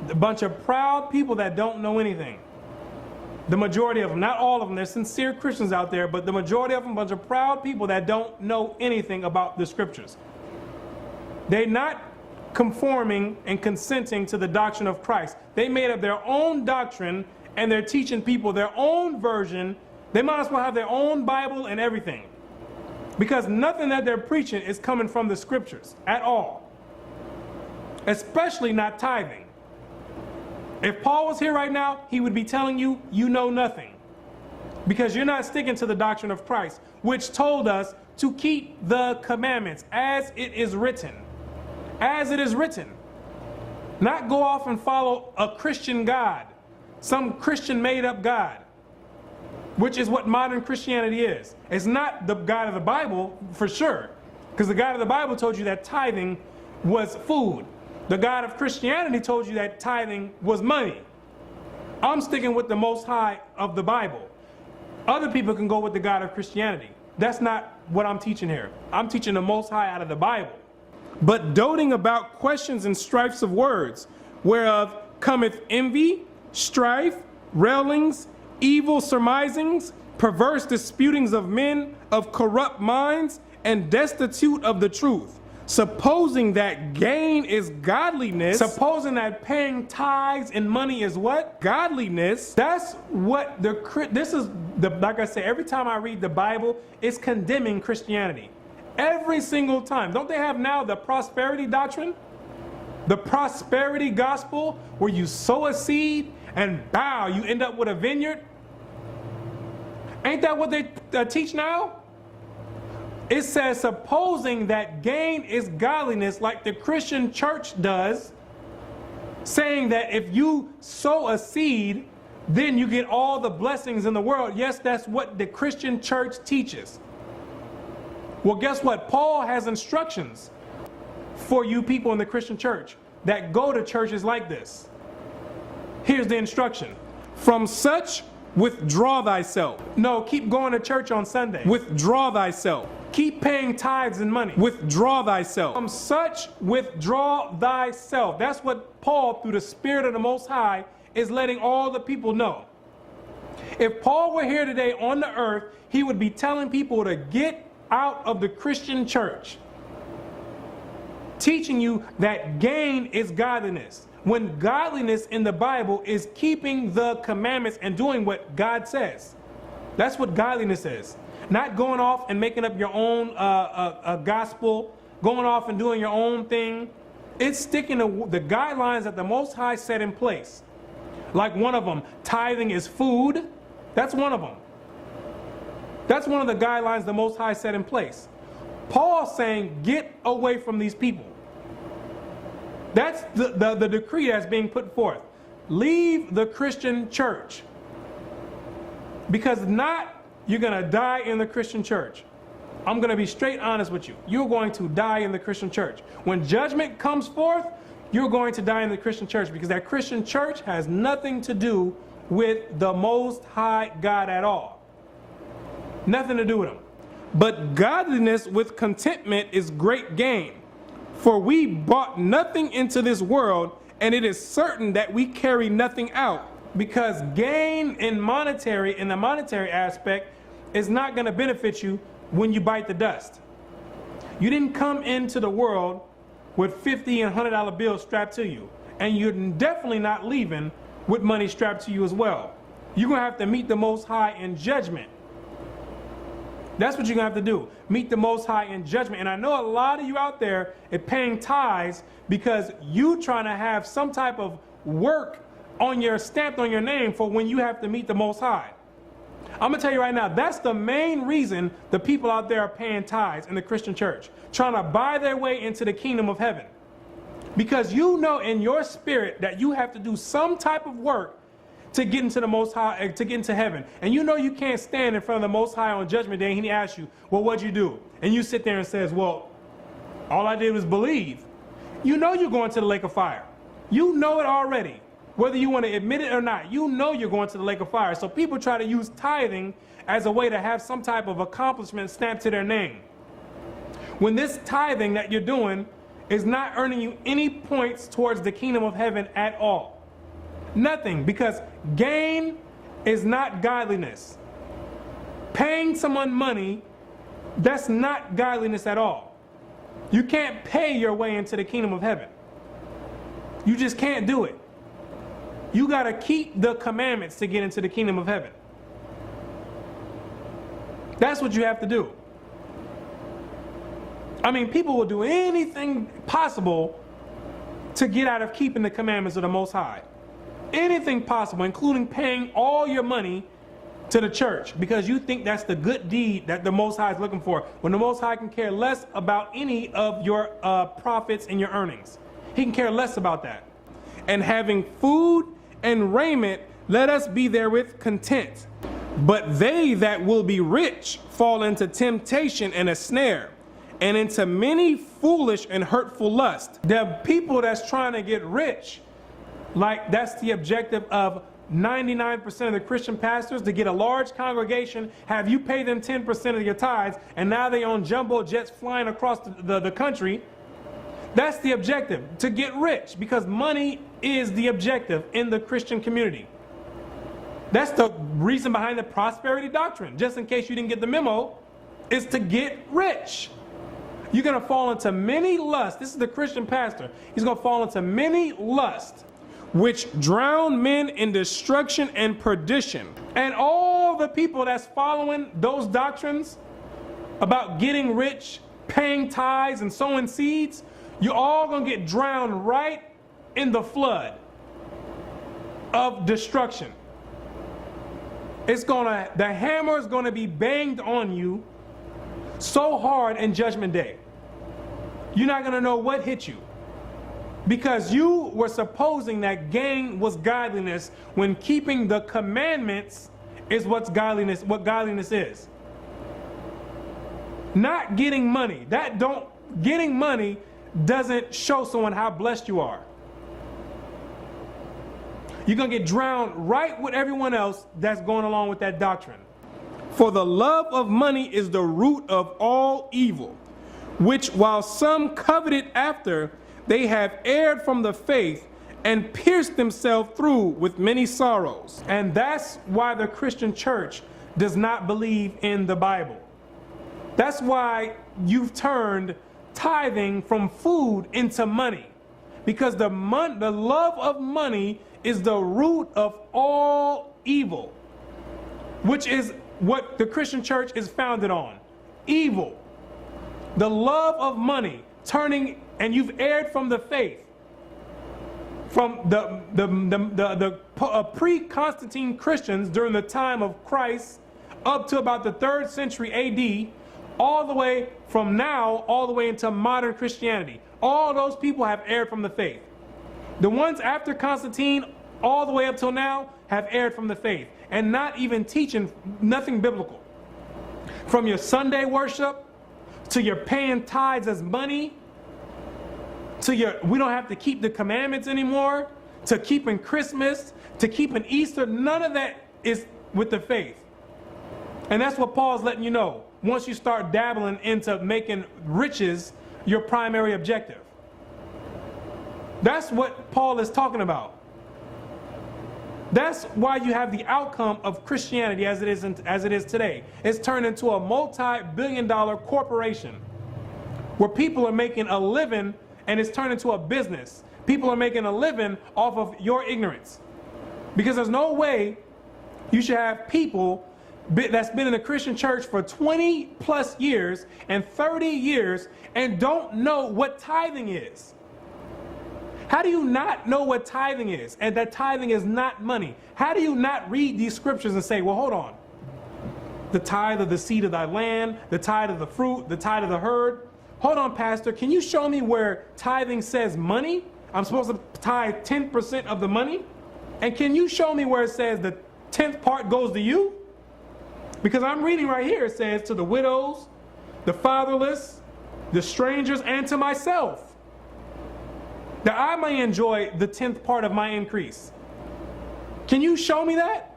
A bunch of proud people that don't know anything. The majority of them, not all of them, there's sincere Christians out there, but the majority of them, a bunch of proud people that don't know anything about the scriptures. They're not conforming and consenting to the doctrine of Christ. They made up their own doctrine, and they're teaching people their own version. They might as well have their own Bible and everything, because nothing that they're preaching is coming from the scriptures at all, especially not tithing. If Paul was here right now, he would be telling you, you know nothing, because you're not sticking to the doctrine of Christ, which told us to keep the commandments as it is written. As it is written. Not go off and follow a Christian God, some Christian made-up God, which is what modern Christianity is. It's not the God of the Bible, for sure, because the God of the Bible told you that tithing was food. The God of Christianity told you that tithing was money. I'm sticking with the Most High of the Bible. Other people can go with the God of Christianity. That's not what I'm teaching here. I'm teaching the Most High out of the Bible. But doting about questions and strifes of words, whereof cometh envy, strife, railings, evil surmisings, perverse disputings of men of corrupt minds, and destitute of the truth. Supposing that gain is godliness, supposing that paying tithes and money is what? Godliness. That's what this is like I say, every time I read the Bible, it's condemning Christianity. Every single time. Don't they have now the prosperity doctrine? The prosperity gospel, where you sow a seed and bow, you end up with a vineyard. Ain't that what they teach now? It says, supposing that gain is godliness, like the Christian church does, saying that if you sow a seed, then you get all the blessings in the world. Yes, that's what the Christian church teaches. Well, guess what? Paul has instructions for you people in the Christian church that go to churches like this. Here's the instruction. From such, withdraw thyself. No, keep going to church on Sunday. Withdraw thyself. Keep paying tithes and money. Withdraw thyself. From such, withdraw thyself. That's what Paul, through the Spirit of the Most High, is letting all the people know. If Paul were here today on the earth, he would be telling people to get out of the Christian church, teaching you that gain is godliness, when godliness in the Bible is keeping the commandments and doing what God says. That's what godliness is. Not going off and making up your own gospel, going off and doing your own thing. It's sticking to the guidelines that the Most High set in place. Like one of them, tithing is food. That's one of them. That's one of the guidelines the Most High set in place. Paul's saying, get away from these people. That's the decree that's being put forth. Leave the Christian church. Because if not, you're going to die in the Christian church. I'm going to be straight honest with you. You're going to die in the Christian church. When judgment comes forth, you're going to die in the Christian church, because that Christian church has nothing to do with the Most High God at all. Nothing to do with him. But godliness with contentment is great gain. For we brought nothing into this world, and it is certain that we carry nothing out. Because gain in the monetary aspect is not going to benefit you when you bite the dust. You didn't come into the world with $50 and $100 bills strapped to you. And you're definitely not leaving with money strapped to you as well. You're going to have to meet the Most High in judgment. That's what you're going to have to do. Meet the Most High in judgment. And I know a lot of you out there are paying tithes because you trying to have some type of work on your stamped on your name for when you have to meet the Most High. I'm going to tell you right now, that's the main reason the people out there are paying tithes in the Christian church, trying to buy their way into the kingdom of heaven. Because you know in your spirit that you have to do some type of work to get into the Most High, to get into heaven. And you know you can't stand in front of the Most High on Judgment Day and he asks you, well, what'd you do? And you sit there and says, well, all I did was believe. You know you're going to the lake of fire. You know it already. Whether you want to admit it or not, you know you're going to the lake of fire. So people try to use tithing as a way to have some type of accomplishment stamped to their name. When this tithing that you're doing is not earning you any points towards the kingdom of heaven at all. Nothing, because gain is not godliness. Paying someone money, that's not godliness at all. You can't pay your way into the kingdom of heaven. You just can't do it. You got to keep the commandments to get into the kingdom of heaven. That's what you have to do. I mean, people will do anything possible to get out of keeping the commandments of the Most High. Anything possible, including paying all your money to the church, because you think that's the good deed that the Most High is looking for, when the Most High can care less about any of your profits and your earnings. He can care less about that. And having food and raiment, let us be therewith content. But they that will be rich fall into temptation and a snare, and into many foolish and hurtful lusts. The people that's trying to get rich, like that's the objective of 99% of the Christian pastors, to get a large congregation, have you pay them 10% of your tithes, and now they own jumbo jets flying across the country. That's the objective, to get rich, because money is the objective in the Christian community. That's the reason behind the prosperity doctrine, just in case you didn't get the memo, is to get rich. You're going to fall into many lusts. This is the Christian pastor. He's going to fall into many lusts, which drown men in destruction and perdition. And all the people that's following those doctrines about getting rich paying tithes and sowing seeds, you're all going to get drowned right in the flood of destruction. The hammer is going to be banged on you so hard in Judgment Day. You're not going to know what hit you. Because you were supposing that gain was godliness when keeping the commandments is what godliness is. Not getting money. Getting money doesn't show someone how blessed you are. You're going to get drowned right with everyone else that's going along with that doctrine. For the love of money is the root of all evil, which while some coveted after, they have erred from the faith and pierced themselves through with many sorrows. And that's why the Christian church does not believe in the Bible. That's why you've turned tithing from food into money. Because the love of money is the root of all evil, which is what the Christian church is founded on. Evil. The love of money, and you've erred from the faith. From the pre-Constantine Christians during the time of Christ up to about the 3rd century AD, all the way from now, all the way into modern Christianity. All those people have erred from the faith. The ones after Constantine, all the way up till now, have erred from the faith and not even teaching nothing biblical. From your Sunday worship to your paying tithes as money, to we don't have to keep the commandments anymore, to keeping Christmas, to keeping Easter, none of that is with the faith. And that's what Paul's letting you know. Once you start dabbling into making riches your primary objective. That's what Paul is talking about. That's why you have the outcome of Christianity as it is today. It's turned into a multi-billion-dollar corporation where people are making a living, and it's turned into a business. People are making a living off of your ignorance. Because there's no way you should have people that's been in the Christian church for 20 plus years and 30 years and don't know what tithing is. How do you not know what tithing is and that tithing is not money? How do you not read these scriptures and say, well, hold on. The tithe of the seed of thy land, the tithe of the fruit, the tithe of the herd. Hold on, Pastor, can you show me where tithing says money? I'm supposed to tithe 10% of the money? And can you show me where it says the 10th part goes to you? Because I'm reading right here, it says to the widows, the fatherless, the strangers, and to myself, that I may enjoy the 10th part of my increase. Can you show me that?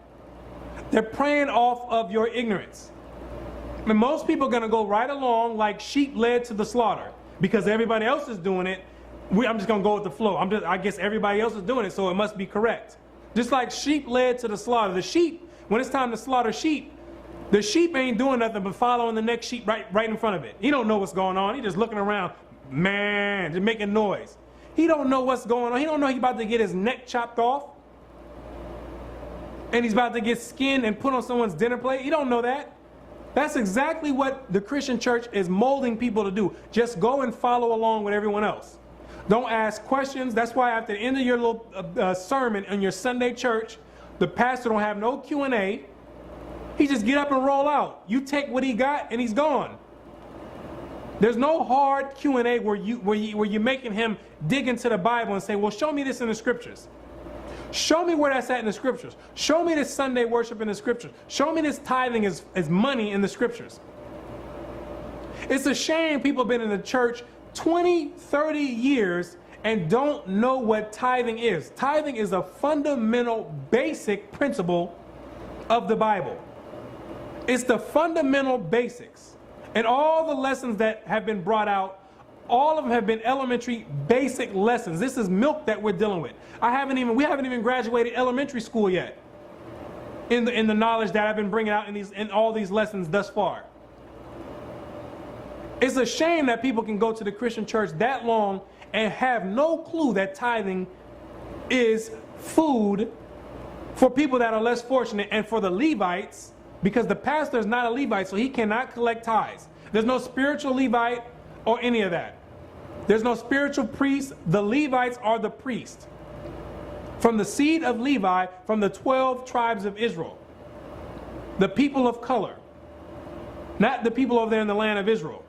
They're preying off of your ignorance. And most people are going to go right along like sheep led to the slaughter because everybody else is doing it. I'm just going to go with the flow. I guess everybody else is doing it, so it must be correct. Just like sheep led to the slaughter. The sheep, when it's time to slaughter sheep, the sheep ain't doing nothing but following the next sheep right in front of it. He don't know what's going on. He just looking around, man, just making noise. He don't know what's going on. He don't know he's about to get his neck chopped off. And he's about to get skinned and put on someone's dinner plate. He don't know that. That's exactly what the Christian church is molding people to do. Just go and follow along with everyone else. Don't ask questions. That's why after the end of your little sermon in your Sunday church, the pastor don't have no Q&A. He just get up and roll out. You take what he got and he's gone. There's no hard Q&A where you're making him dig into the Bible and say, well, show me this in the scriptures. Show me where that's at in the scriptures. Show me this Sunday worship in the scriptures. Show me this tithing is money in the scriptures. It's a shame people have been in the church 20, 30 years and don't know what tithing is. Tithing is a fundamental, basic principle of the Bible. It's the fundamental basics. And all the lessons that have been brought out, all of them have been elementary basic lessons. This is milk that we're dealing with. We haven't even graduated elementary school yet in the knowledge that I've been bringing out in all these lessons thus far. It's a shame that people can go to the Christian church that long and have no clue that tithing is food for people that are less fortunate and for the Levites, because the pastor is not a Levite, so he cannot collect tithes. There's no spiritual Levite or any of that. There's no spiritual priest. The Levites are the priest. From the seed of Levi, from the 12 tribes of Israel. The people of color. Not the people over there in the land of Israel.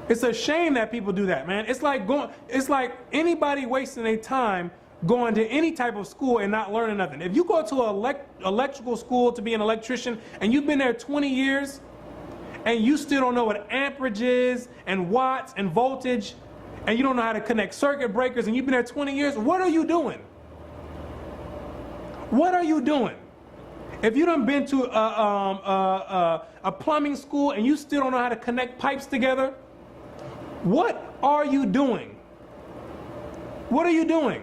It's a shame that people do that, man. It's like anybody wasting their time going to any type of school and not learning nothing. If you go to an electrical school to be an electrician and you've been there 20 years and you still don't know what amperage is and watts and voltage, and you don't know how to connect circuit breakers, and you've been there 20 years, what are you doing? What are you doing? If you done been to a plumbing school and you still don't know how to connect pipes together, what are you doing? What are you doing?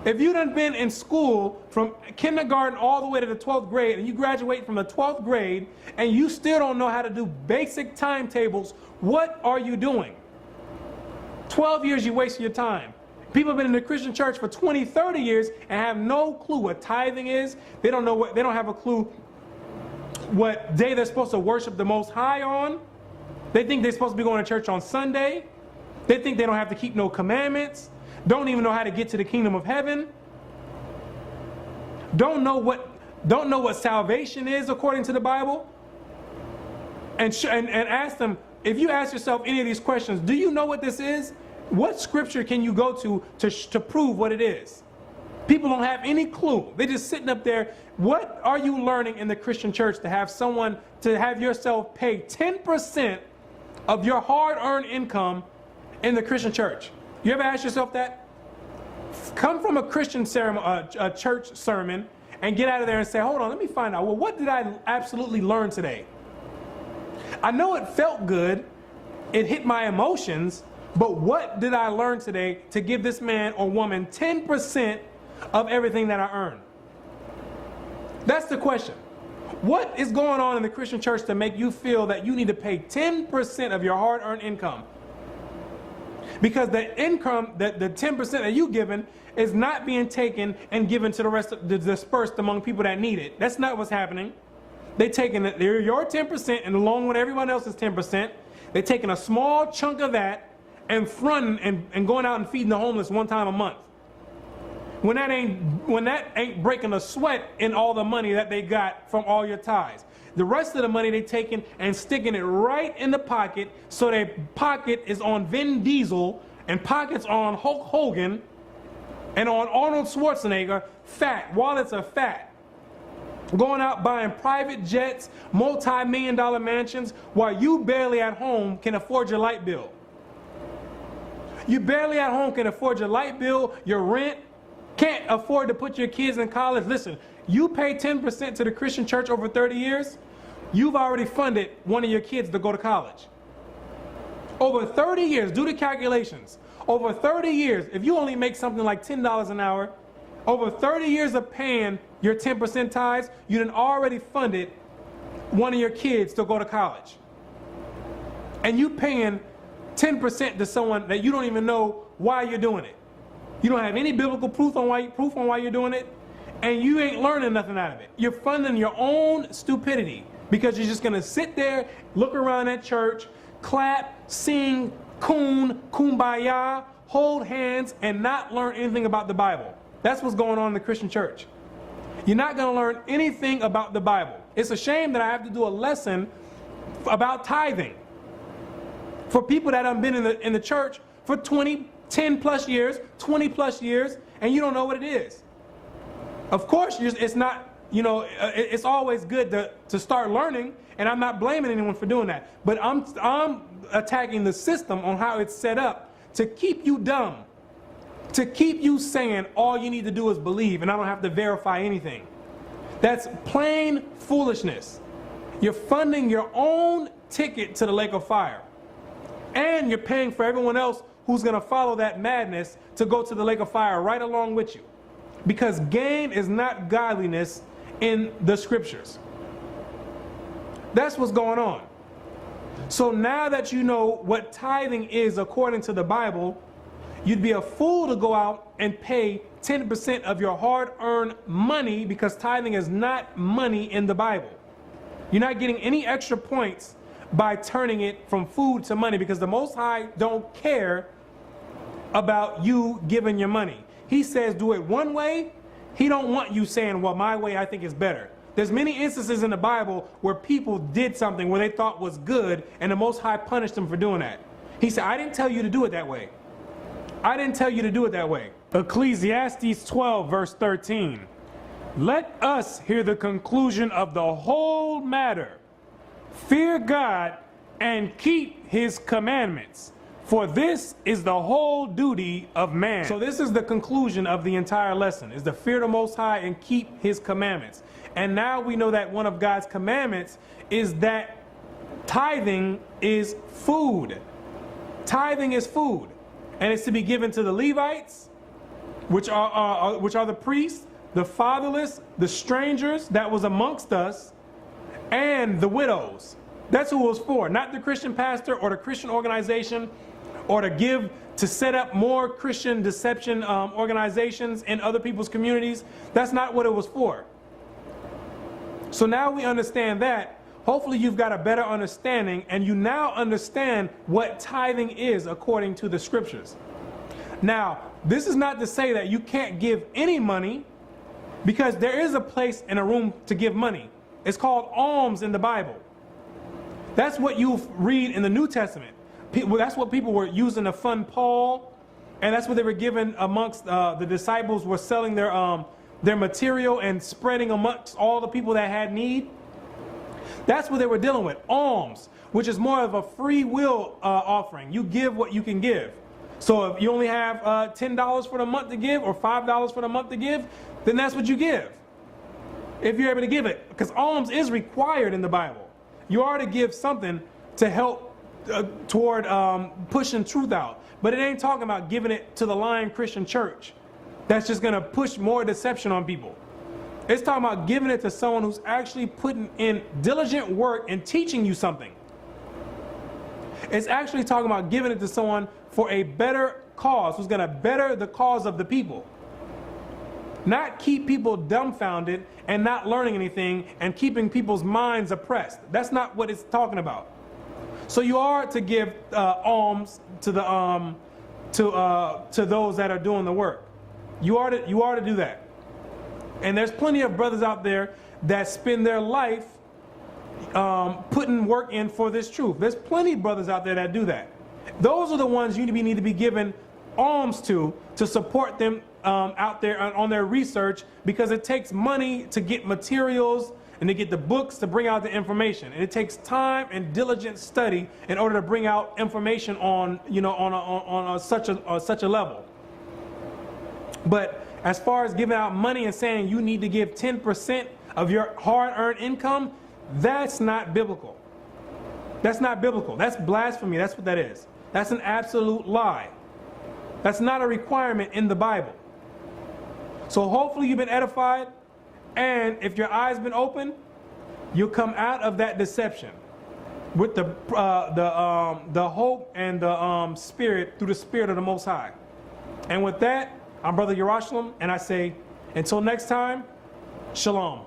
If you done been in school from kindergarten all the way to the 12th grade, and you graduate from the 12th grade, and you still don't know how to do basic timetables, what are you doing? 12 years you wasted your time. People have been in the Christian church for 20, 30 years and have no clue what tithing is. They don't have a clue what day they're supposed to worship the Most High on. They think they're supposed to be going to church on Sunday. They think they don't have to keep no commandments. Don't even know how to get to the kingdom of heaven. Don't know what salvation is according to the Bible. And ask them, if you ask yourself any of these questions, do you know what this is? What scripture can you go to prove what it is? People don't have any clue. They're just sitting up there. What are you learning in the Christian church to have yourself pay 10% of your hard-earned income in the Christian church? You ever ask yourself that? Come from a Christian church sermon and get out of there and say, hold on, let me find out. Well, what did I absolutely learn today? I know it felt good. It hit my emotions. But what did I learn today to give this man or woman 10% of everything that I earn? That's the question. What is going on in the Christian church to make you feel that you need to pay 10% of your hard-earned income? Because the income, the 10% that you've given is not being taken and given to the rest of dispersed among people that need it. That's not what's happening. They're taking your 10% and along with everyone else's 10%, they're taking a small chunk of that and fronting and going out and feeding the homeless one time a month. When that ain't breaking a sweat in all the money that they got from all your tithes. The rest of the money they taking and sticking it right in the pocket, so their pocket is on Vin Diesel and pockets on Hulk Hogan and on Arnold Schwarzenegger, fat, wallets are fat. Going out buying private jets, multi-million-dollar mansions, while you barely at home can afford your light bill. You barely at home can afford your light bill, your rent, can't afford to put your kids in college. Listen, you pay 10% to the Christian church over 30 years, you've already funded one of your kids to go to college. Over 30 years, do the calculations. Over 30 years, if you only make something like $10 an hour, over 30 years of paying your 10% tithes, you done already funded one of your kids to go to college. And you paying 10% to someone that you don't even know why you're doing it. You don't have any biblical proof on why you're doing it, and you ain't learning nothing out of it. You're funding your own stupidity because you're just gonna sit there, look around at church, clap, sing, kumbaya, hold hands, and not learn anything about the Bible. That's what's going on in the Christian church. You're not gonna learn anything about the Bible. It's a shame that I have to do a lesson about tithing for people that have been in the church for 10 plus years, 20 plus years, and you don't know what it is. Of course, it's not, it's always good to start learning, and I'm not blaming anyone for doing that. But I'm attacking the system on how it's set up to keep you dumb, to keep you saying all you need to do is believe, and I don't have to verify anything. That's plain foolishness. You're funding your own ticket to the lake of fire. And you're paying for everyone else who's going to follow that madness to go to the lake of fire right along with you. Because gain is not godliness in the scriptures. That's what's going on. So now that you know what tithing is according to the Bible, you'd be a fool to go out and pay 10% of your hard-earned money, because tithing is not money in the Bible. You're not getting any extra points by turning it from food to money, because the Most High don't care about you giving your money. He says do it one way. He don't want you saying, well, my way I think is better. There's many instances in the Bible where people did something where they thought was good, and the Most High punished them for doing that. He said, I didn't tell you to do it that way. I didn't tell you to do it that way. Ecclesiastes 12 verse 13. Let us hear the conclusion of the whole matter. Fear God and keep his commandments, for this is the whole duty of man. So this is the conclusion of the entire lesson, is to fear the Most High and keep his commandments. And now we know that one of God's commandments is that tithing is food. Tithing is food. And it's to be given to the Levites, which are the priests, the fatherless, the strangers that was amongst us, and the widows. That's who it was for. Not the Christian pastor or the Christian organization, or to give to set up more Christian deception organizations in other people's communities. That's not what it was for. So now we understand that. Hopefully you've got a better understanding, and you now understand what tithing is according to the scriptures. Now, this is not to say that you can't give any money, because there is a place and a room to give money. It's called alms in the Bible. That's what you read in the New Testament. That's what people were using to fund Paul, and that's what they were given amongst the disciples were selling their material and spreading amongst all the people that had need. That's what they were dealing with, alms, which is more of a free will offering. You give what you can give. So if you only have $10 for the month to give, or $5 for the month to give, then that's what you give, if you're able to give it. Because alms is required in the Bible. You are to give something to help toward pushing truth out. But it ain't talking about giving it to the lying Christian church that's just going to push more deception on people. It's talking about giving it to someone who's actually putting in diligent work and teaching you something. It's actually talking about giving it to someone for a better cause, who's going to better the cause of the people. Not keep people dumbfounded and not learning anything and keeping people's minds oppressed. That's not what it's talking about. So you are to give alms to the to those that are doing the work. You are to do that. And there's plenty of brothers out there that spend their life putting work in for this truth. There's plenty of brothers out there that do that. Those are the ones you need to be given alms to support them out there on their research, because it takes money to get materials and to get the books to bring out the information. And it takes time and diligent study in order to bring out information on, on such a level. But as far as giving out money and saying you need to give 10% of your hard-earned income, that's not biblical. That's not biblical. That's blasphemy. That's what that is. That's an absolute lie. That's not a requirement in the Bible. So hopefully you've been edified, and if your eyes been open, you'll come out of that deception with the hope and the spirit, through the Spirit of the Most High. And with that, I'm Brother Yerushalayim, and I say, until next time, Shalom.